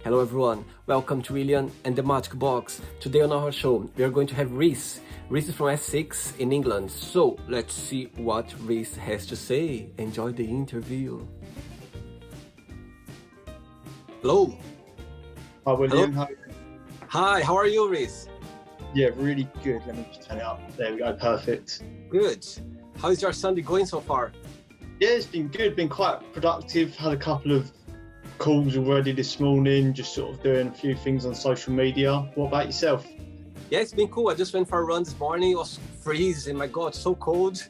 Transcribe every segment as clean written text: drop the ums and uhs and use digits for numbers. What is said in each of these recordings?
Hello everyone, welcome to William and the Magic Box. Today on our show, we are going to have Reece. Reece is from Essex in England, so let's see what Reece has to say. Enjoy the interview. Hello. Hi William. Hello. Hi, how are you, Reece? Yeah, really good. Let me just turn it up. There we go, perfect. Good. How is your Sunday going so far? Yeah, it's been good, been quite productive. Had a couple of calls already this morning, just sort of doing a few things on social media. What about yourself? Yeah, it's been cool. I just went for a run this morning. It was freezing. My God, so cold.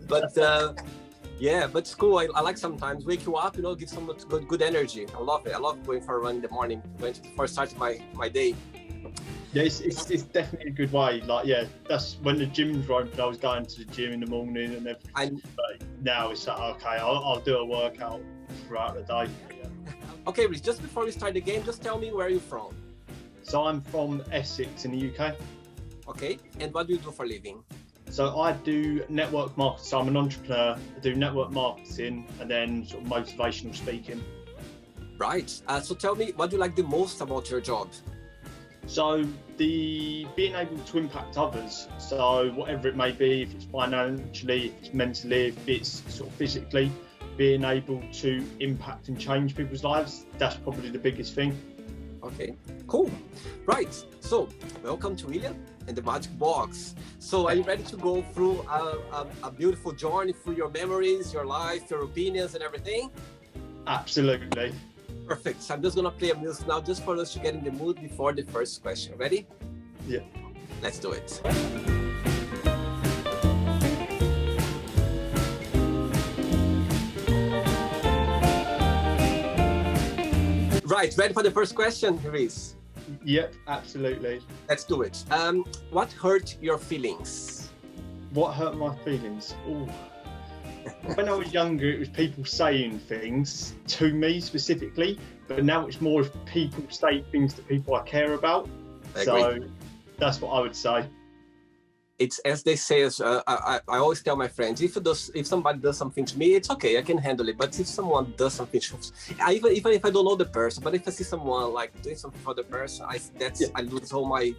but but it's cool. I like sometimes wake you up, give some good energy. I love it. I love going for a run in the morning, before starting my day. Yeah, it's definitely a good way. Like, yeah, that's when the gyms were open. I was going to the gym in the morning and everything. But now it's like, okay, I'll do a workout throughout the day. Yeah. Okay, Reece, just before we start the game, just tell me where you're from. So I'm from Essex in the UK. Okay, and what do you do for a living? So I do network marketing. So I'm an entrepreneur. I do network marketing and then sort of motivational speaking. Right. So tell me, what do you like the most about your job? So being able to impact others. So whatever it may be, if it's financially, if it's mentally, if it's sort of physically, being able to impact and change people's lives, that's probably the biggest thing. Okay, cool. Right, so welcome to William and the Magic Box. So are you ready to go through a beautiful journey through your memories, your life, your opinions and everything? Absolutely. Perfect. So I'm just gonna play a music now just for us to get in the mood before the first question. Ready? Yeah. Let's do it. Right, ready for the first question, Reece? Yep, absolutely. Let's do it. What hurt your feelings? What hurt my feelings? Ooh. When I was younger, it was people saying things to me specifically, but now it's more if people say things to people I care about. So that's what I would say. It's as they say, I always tell my friends, if somebody does something to me, it's okay, I can handle it. But if someone does something, even if I don't know the person, but if I see someone like doing something for the person, I lose all my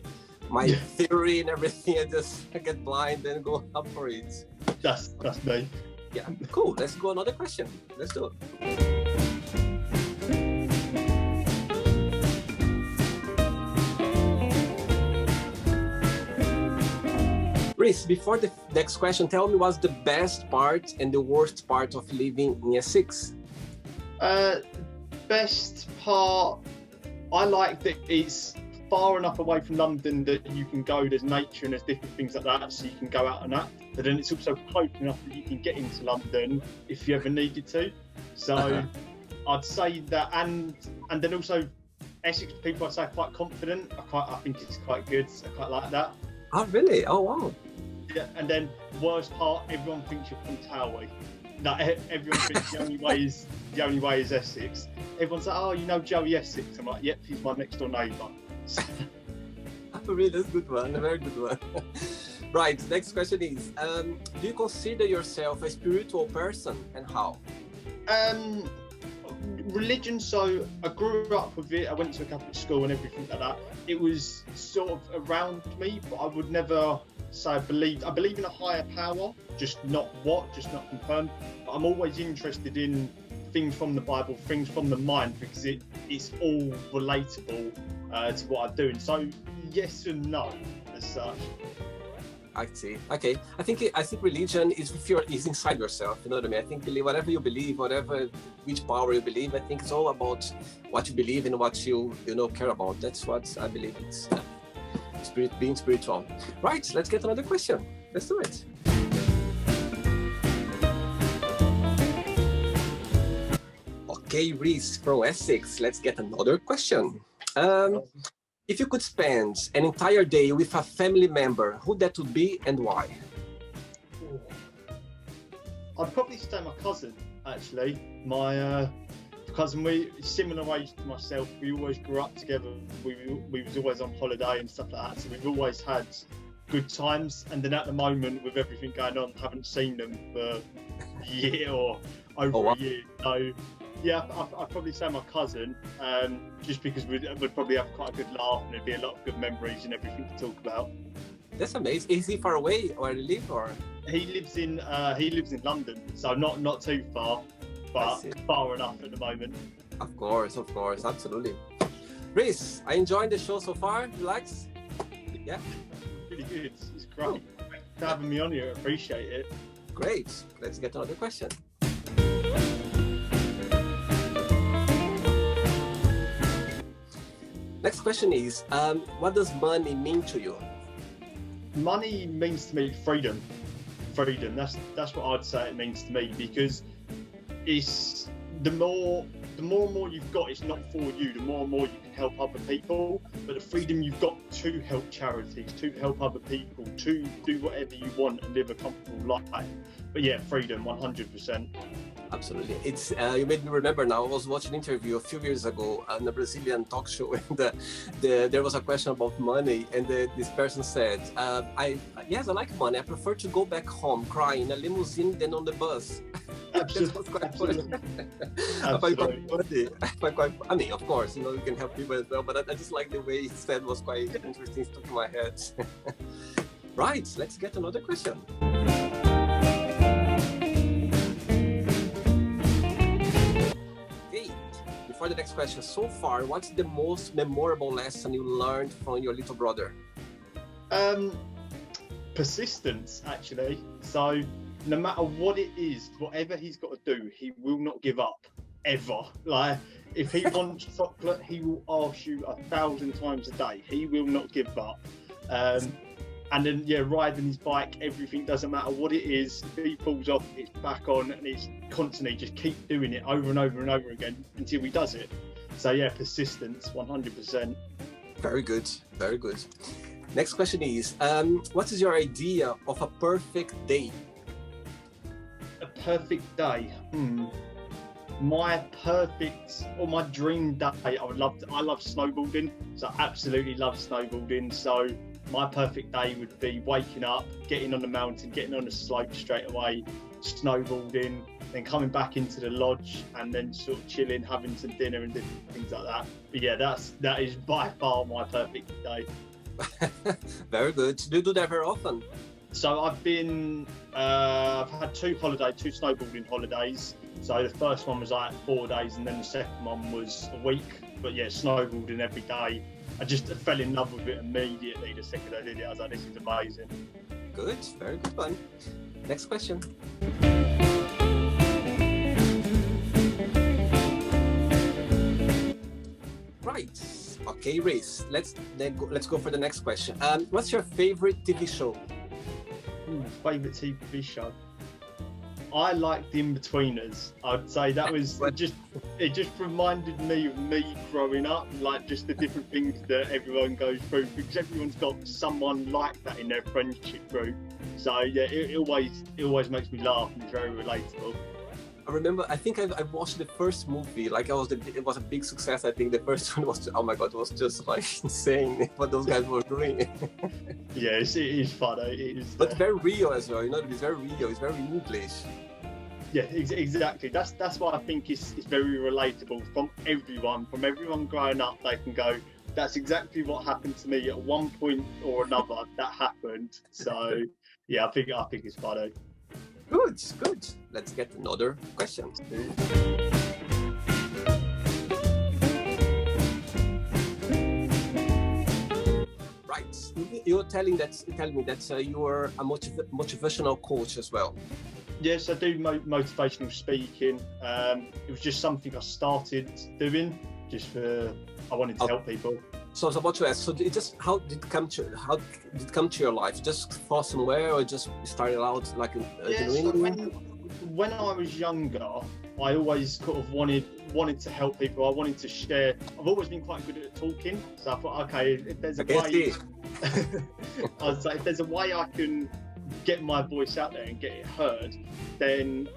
theory and everything. I get blind and go up for it. That's me. Yeah, cool. Let's go another question. Let's do it. Reece, before the next question, tell me what's the best part and the worst part of living in Essex? Best part, I like that it's far enough away from London that you can go, there's nature and there's different things like that, so you can go out and that. But then it's also close enough that you can get into London if you ever needed to. So I'd say that, and then also Essex people, I'd say, are quite confident. I think it's quite good. I quite like that. Oh really? Oh wow. Yeah, and then worst part, everyone thinks you're from Towie. Like, everyone thinks the only way is Essex. Everyone's like, oh, you know Joey Essex? I'm like, yep, he's my next door neighbour. Really, that's a good one, a very good one. Right, next question is, do you consider yourself a spiritual person and how? Religion, so I grew up with it. I went to a Catholic school and everything like that. It was sort of around me, but I would never say I believe in a higher power, just not confirmed. But I'm always interested in things from the Bible, things from the mind, because it's all relatable to what I'm doing. So yes and no, as such. I see. Okay. I think religion is inside yourself. You know what I mean? I think whatever you believe, which power you believe, I think it's all about what you believe and what you care about. That's what I believe. It's being spiritual. Right. Let's get another question. Let's do it. Okay, Reece from Essex. Let's get another question. If you could spend an entire day with a family member, who that would be and why? I'd probably say my cousin, actually. My cousin, we similar age to myself. We always grew up together. We was always on holiday and stuff like that. So we've always had good times. And then at the moment, with everything going on, haven't seen them for a year or over a year. So Yeah, I'd probably say my cousin, just because we'd probably have quite a good laugh and there'd be a lot of good memories and everything to talk about. That's amazing. Is he far away where you live, or? He lives in London, so not too far, but far enough at the moment. Of course, absolutely. Reece, I enjoyed the show so far. Relax. Yeah. Really good. It's great. Thanks for having me on here. I appreciate it. Great. Let's get to another question. Next question is, what does money mean to you? Money means to me freedom. Freedom. That's what I'd say it means to me, because it's the more and more you've got, it's not for you. The more and more you can help other people, but the freedom you've got to help charities, to help other people, to do whatever you want and live a comfortable life. But yeah, freedom, 100%. Absolutely. It's you made me remember now. I was watching an interview a few years ago on a Brazilian talk show, and there was a question about money, and this person said, yes, I like money. I prefer to go back home crying in a limousine than on the bus. That was quite funny. I mean, of course, you can help people as well, but I just like the way he said was quite interesting, stuck in my head. Right, let's get another question. For the next question, so far, what's the most memorable lesson you learned from your little brother? Persistence, actually. So no matter what it is, whatever he's got to do, he will not give up, ever. Like, if he wants chocolate, he will ask you 1,000 times a day. He will not give up. And then, riding his bike, everything, doesn't matter what it is. If he falls off, it's back on, and it's constantly just keep doing it over and over and over again until he does it. So yeah, persistence, 100%. Very good, very good. Next question is, what is your idea of a perfect day? A perfect day? My perfect, or my dream day, I love snowboarding, so I absolutely love snowboarding. So my perfect day would be waking up, getting on the mountain, getting on the slope straight away, snowboarding, then coming back into the lodge and then sort of chilling, having some dinner and different things like that. But yeah, that is by far my perfect day. Very good. Do you do that very often? So I've had two snowboarding holidays. So the first one was like 4 days and then the second one was a week. But yeah, snowboarding every day. I just fell in love with it immediately the second I did it. I was like, this is amazing. Good, very good one. Next question. Right. Okay, Reece. Let's go for the next question. What's your favorite TV show? Favorite TV show? I like The In-Betweeners. I'd say that was it just reminded me of me growing up, like just the different things that everyone goes through, because everyone's got someone like that in their friendship group. So yeah, it always makes me laugh and it's very relatable. I remember, I think I watched the first movie, like it was a big success. I think the first one was, oh my God, it was just like insane what those guys were doing. Yeah, it is funny. It is, but very real as well, it's very real, it's very English. Yeah, exactly. That's why I think it's very relatable from everyone growing up. They can go, that's exactly what happened to me at one point or another. That happened. So yeah, I think it's funny. Good. Let's get another question. Right. You're telling me that you are a motivational coach as well. Yes, I do motivational speaking. It was just something I started doing I wanted to help people. So I was about to ask, how did it come to your life? Just for somewhere, or just started out like when I was younger, I always sort of wanted to help people. I wanted to share. I've always been quite good at talking, so I thought, okay, if there's a way, I was like, if there's a way I can get my voice out there and get it heard, then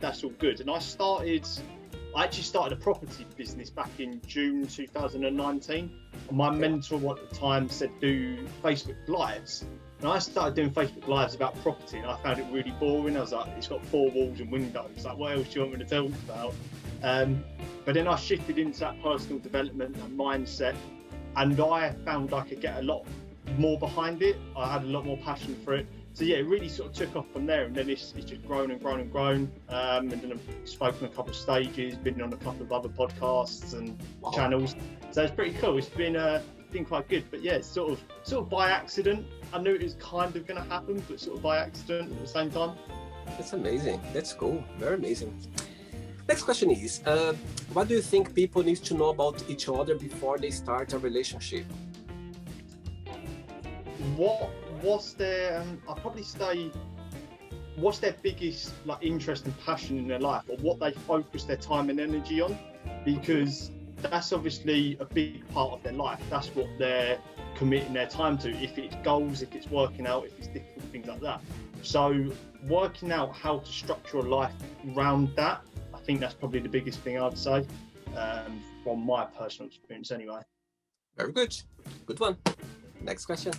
that's all good. And I actually started a property business back in June 2019. My mentor at the time said do Facebook Lives. And I started doing Facebook Lives about property and I found it really boring. I was like, it's got 4 walls and windows. Like, what else do you want me to talk about? But then I shifted into that personal development and mindset, and I found I could get a lot more behind it. I had a lot more passion for it. So yeah, it really sort of took off from there, and then it's just grown and grown and grown. And then I've spoken on a couple of stages, been on a couple of other podcasts and channels. So it's pretty cool. It's been quite good. But yeah, it's sort of by accident. I knew it was kind of going to happen, but sort of by accident at the same time. That's amazing. That's cool. Very amazing. Next question is, what do you think people need to know about each other before they start a relationship? What's their I'll probably say, what's their biggest like interest and passion in their life, or what they focus their time and energy on, because that's obviously a big part of their life. That's what they're committing their time to, if it's goals, if it's working out, if it's different things like that. So working out how to structure a life around that, I think that's probably the biggest thing I'd say, from my personal experience anyway. Very good. Good one. Next question.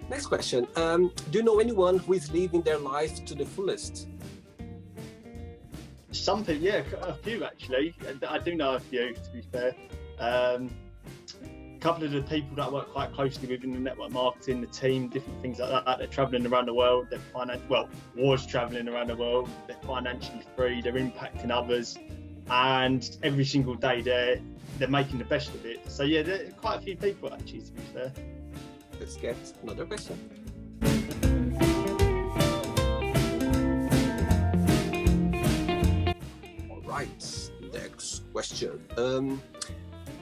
Next question. Do you know anyone who is living their life to the fullest? Some people, yeah, a few actually. I do know a few, to be fair. A couple of the people that I work quite closely with in the network marketing, the team, different things like that. They're travelling around the world. Was travelling around the world. They're financially free. They're impacting others, and every single day they're making the best of it. So yeah, there are quite a few people actually, to be fair. Let's get another question. All right, next question.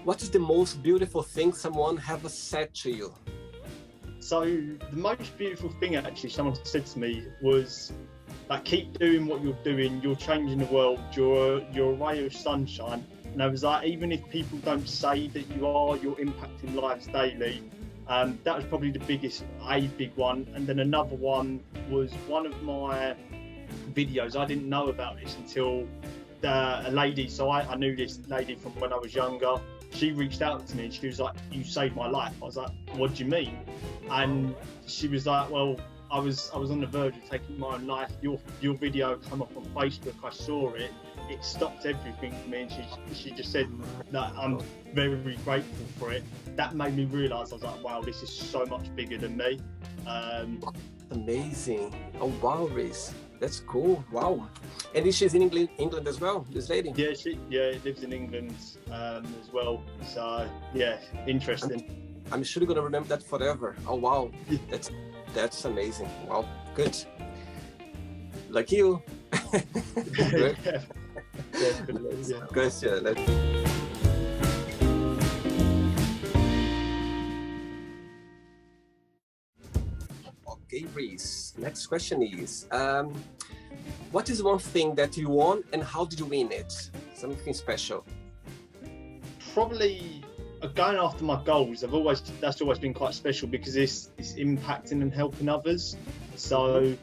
What is the most beautiful thing someone have said to you? So the most beautiful thing actually someone said to me was, like, keep doing what you're doing. You're changing the world. You're a ray of sunshine. And I was like, even if people don't say that you are, you're impacting lives daily. That was probably the big one. And then another one was one of my videos. I didn't know about this until a lady, so I knew this lady from when I was younger. She reached out to me and she was like, "You saved my life." I was like, "What do you mean?" And she was like, "Well, I was on the verge of taking my own life. Your video came up on Facebook. I saw it. It stopped everything for me." And she just said that I'm very grateful for it. That made me realise, I was like, wow, this is so much bigger than me. Amazing. Oh wow, Reece. That's cool. Wow. And she's in England as well, this lady? Yeah, she lives in England as well. So yeah, interesting. I'm sure you're gonna remember that forever. Oh wow. That's amazing. Wow, good. Like you. Good. Yeah. Question. Okay, Reece. Next question is, what is one thing that you won and how did you win it? Something special. Probably going after my goals. That's always been quite special because it's impacting and helping others. So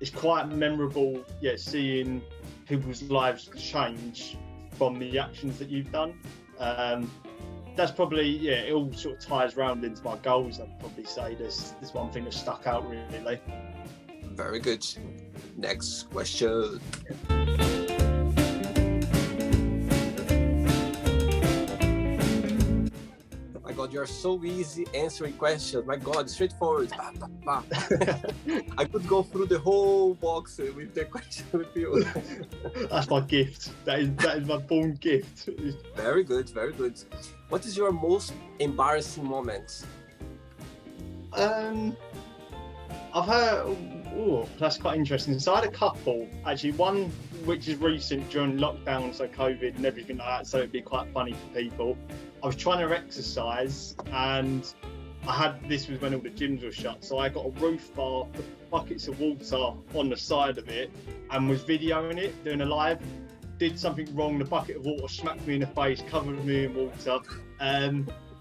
it's quite memorable, yeah, seeing people's lives change from the actions that you've done. That's probably, yeah, it all sort of ties round into my goals. I'd probably say there's one thing that stuck out really. Very good. Next question. My God, you're so easy answering questions. My God, straightforward. I could go through the whole box with the question with you. That's my gift. That is my born gift. Very good, very good. What is your most embarrassing moment? I've heard. Oh, that's quite interesting. So I had a couple, actually. One which is recent during lockdown, so COVID and everything like that. So it'd be quite funny for people. I was trying to exercise, and this was when all the gyms were shut. So I got a roof bar, put buckets of water on the side of it, and was videoing it, doing a live. Did something wrong, the bucket of water smacked me in the face, covered me in water.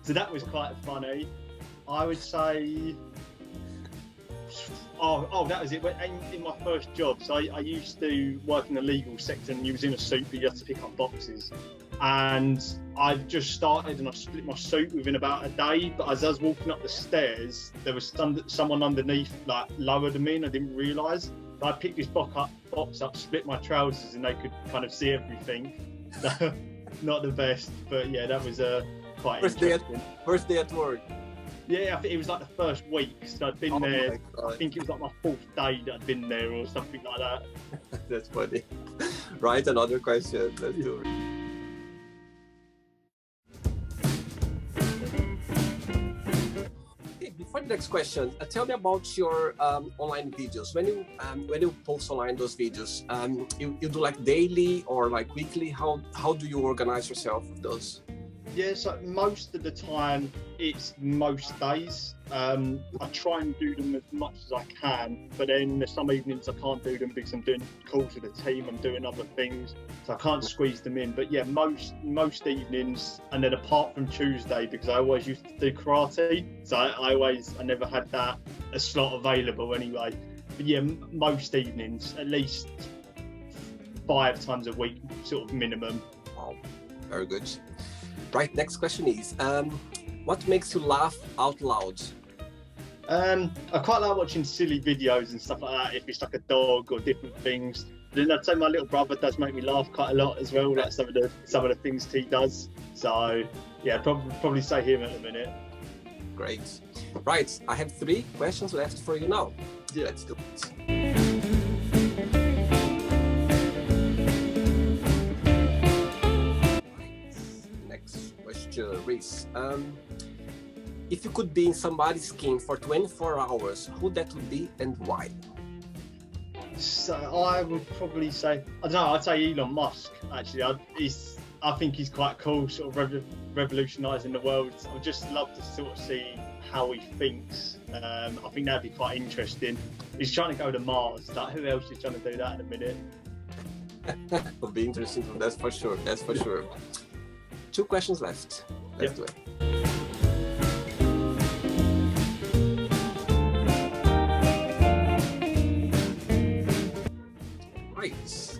So that was quite funny. I would say Oh, that was it. In my first job, so I used to work in the legal sector, and you was in a suit, but you had to pick up boxes. And I just started, and I split my suit within about a day. But as I was walking up the stairs, there was someone underneath, like lower than me, and I didn't realise. I picked this box up, split my trousers, and they could kind of see everything. Not the best, but yeah, that was quite interesting. First day at work. Yeah, I think it was like the first week. So I'd been there. I think it was like my 4th day that I'd been there, or something like that. That's funny. Right, another question. Let's do it. Okay, before the next question, tell me about your online videos. When you post online those videos, you do like daily or like weekly? How do you organize yourself with those? Yeah, so most of the time it's most days. I try and do them as much as I can, but then there's some evenings I can't do them because I'm doing calls with the team, I'm doing other things, so I can't squeeze them in. But yeah, most evenings, and then apart from Tuesday, because I always used to do karate, so I never had a slot available anyway. But yeah, most evenings, at least 5 times a week, sort of minimum. Wow, very good. Right, next question is, what makes you laugh out loud? I quite like watching silly videos and stuff like that, if it's like a dog or different things. Then I'd say my little brother does make me laugh quite a lot as well, like some of the things he does. So yeah, probably say him at the minute. Great. Right, I have 3 questions left for you now. Yeah. Let's do it. Reece, if you could be in somebody's skin for 24 hours, who that would be and why? So I would probably say, I don't know, I'd say Elon Musk, actually. I think he's quite cool, sort of revolutionising the world. I'd just love to sort of see how he thinks. I think that'd be quite interesting. He's trying to go to Mars. Like, who else is trying to do that in a minute? It'll be interesting, that's for sure. 2 questions left. Let's do it. Right.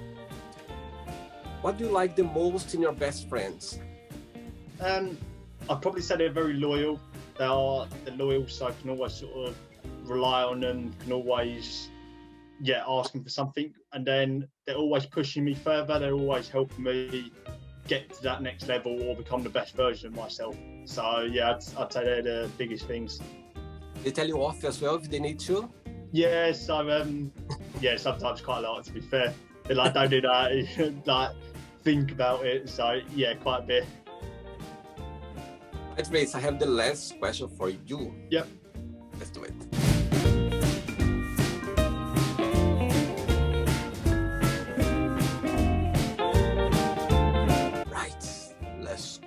What do you like the most in your best friends? I'd probably say they're very loyal. They're loyal, so I can always sort of rely on them, can always ask them for something. And then they're always pushing me further, they're always helping me get to that next level or become the best version of myself. So yeah, I'd say they're the biggest things. They tell you off as well if they need to? Yeah, so sometimes quite a lot, to be fair. They're like, don't do that, like think about it. So yeah, quite a bit. Right, Reece, I have the last question for you. Yep. Let's do it.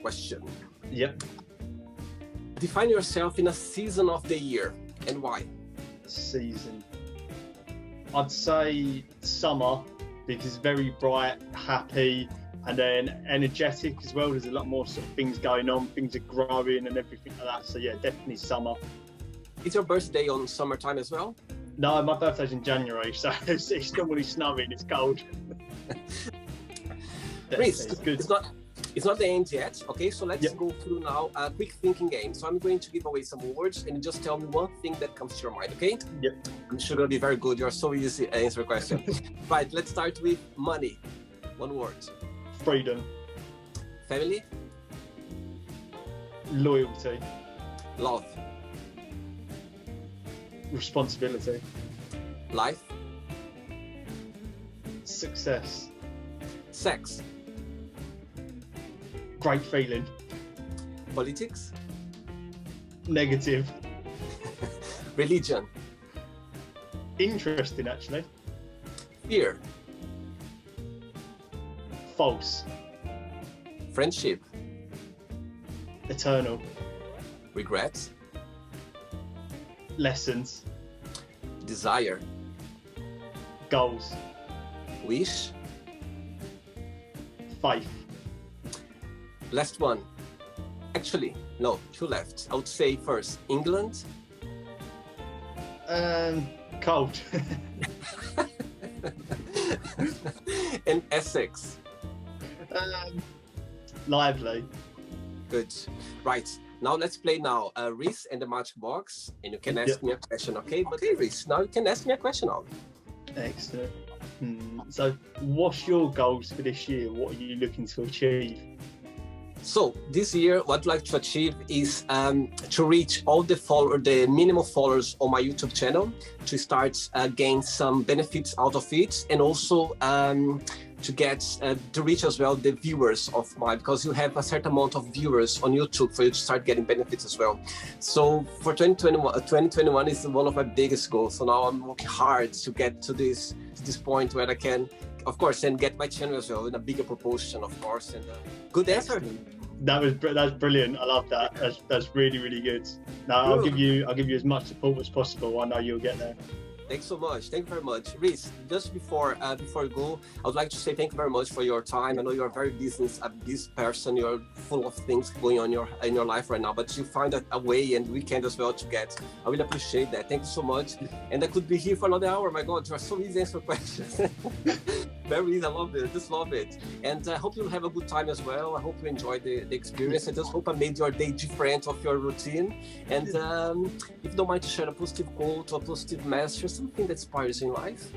Question. Yep. Define yourself in a season of the year and why? Season. I'd say summer, because it's very bright, happy, and then energetic as well. There's a lot more sort of things going on, things are growing and everything like that. So yeah, definitely summer. Is your birthday on summertime as well? No, my birthday's in January, so it's normally snowing, it's cold. Reece, it's not the end yet, okay? So let's go through now a quick thinking game. So I'm going to give away some words and you just tell me one thing that comes to your mind, okay? Yep. I'm sure it'll be very good. You're so easy to answer a question. Right, let's start with money. 1 word. Freedom. Family. Loyalty. Love. Responsibility. Life. Success. Sex. Great feeling. Politics. Negative. Religion. Interesting, actually. Fear. False. Friendship. Eternal. Regrets. Lessons. Desire. Goals. Wish. Faith. Last one. Actually, no, 2 left. I would say first, England. Cold. And Essex. Lively. Good. Right. Now let's play now. Reece and the Matchbox, and you can ask me a question, okay? But hey, Reece, now you can ask me a question now. Excellent. So, what's your goals for this year? What are you looking to achieve? So this year, what I'd like to achieve is to reach all the minimum followers on my YouTube channel, to start gain some benefits out of it, and also to get to reach as well the viewers of mine, because you have a certain amount of viewers on YouTube for you to start getting benefits as well. So for 2021 is one of my biggest goals. So now I'm working hard to get to this point where I can, of course, and get my channel as well in a bigger proportion, of course. And good answer. That's brilliant. I love that. That's really, really good. Now I'll give you as much support as possible. I know you'll get there. Thanks so much. Thank you very much. Reece, just before you go, I would like to say thank you very much for your time. I know you're a very busy person. You're full of things going on in your life right now, but you find a way and weekend as well to get. I really appreciate that. Thank you so much. And I could be here for another hour. My God, you are so easy to answer questions. Very easy. I love it. Just love it. And I hope you'll have a good time as well. I hope you enjoyed the experience. I just hope I made your day different of your routine. And if you don't mind to share a positive quote or a positive message, something that inspires you in life.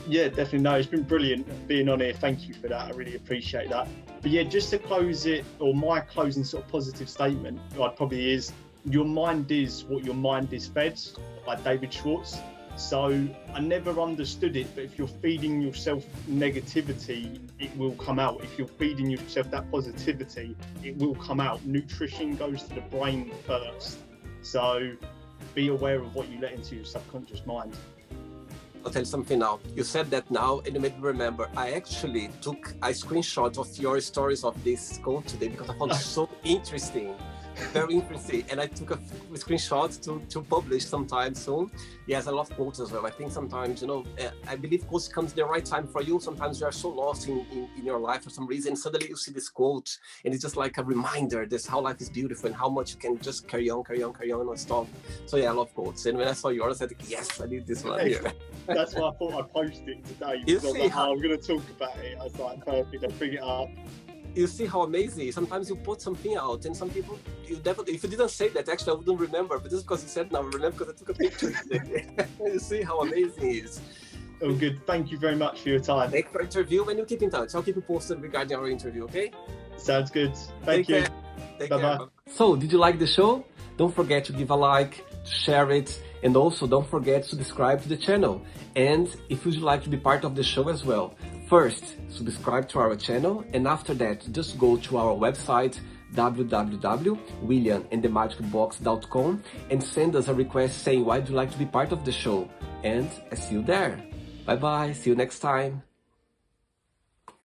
Yeah, definitely. No, it's been brilliant being on here. Thank you for that. I really appreciate that. But yeah, just to close it, or my closing sort of positive statement, probably is, your mind is what your mind is fed, by David Schwartz. So I never understood it, but if you're feeding yourself negativity, it will come out. If you're feeding yourself that positivity, it will come out. Nutrition goes to the brain first. So be aware of what you let into your subconscious mind. I'll tell you something now. You said that now, and you made me remember. I actually took a screenshot of your stories of this quote today because I found it so interesting. Very interesting, and I took a screenshot to publish sometime soon. Yes, I love quotes as well. I think sometimes, I believe quotes comes the right time for you. Sometimes you are so lost in your life for some reason. Suddenly you see this quote, and it's just like a reminder. This how life is beautiful and how much you can just carry on and stop. So yeah, I love quotes. And when I saw yours, I said, yes, I need this one here. That's why I thought I'd post it today. You see how I'm going to talk about it. I was like, perfect. I'll bring it up. You see how amazing. Sometimes you put something out, and some people, you definitely, if you didn't say that, actually I wouldn't remember, but just because you said now, I remember because I took a picture today. You see how amazing it is. Oh, good. Thank you very much for your time. Thanks for the interview, and you keep in touch. I'll keep you posted regarding our interview, okay? Sounds good. Thank you. Take Bye-bye. care. So, did you like the show? Don't forget to give a like, to share it, and also don't forget to subscribe to the channel. And if you'd like to be part of the show as well, first, subscribe to our channel, and after that, just go to our website, www.williamandthemagicbox.com, and send us a request saying why you'd like to be part of the show. And I see you there. Bye bye, see you next time.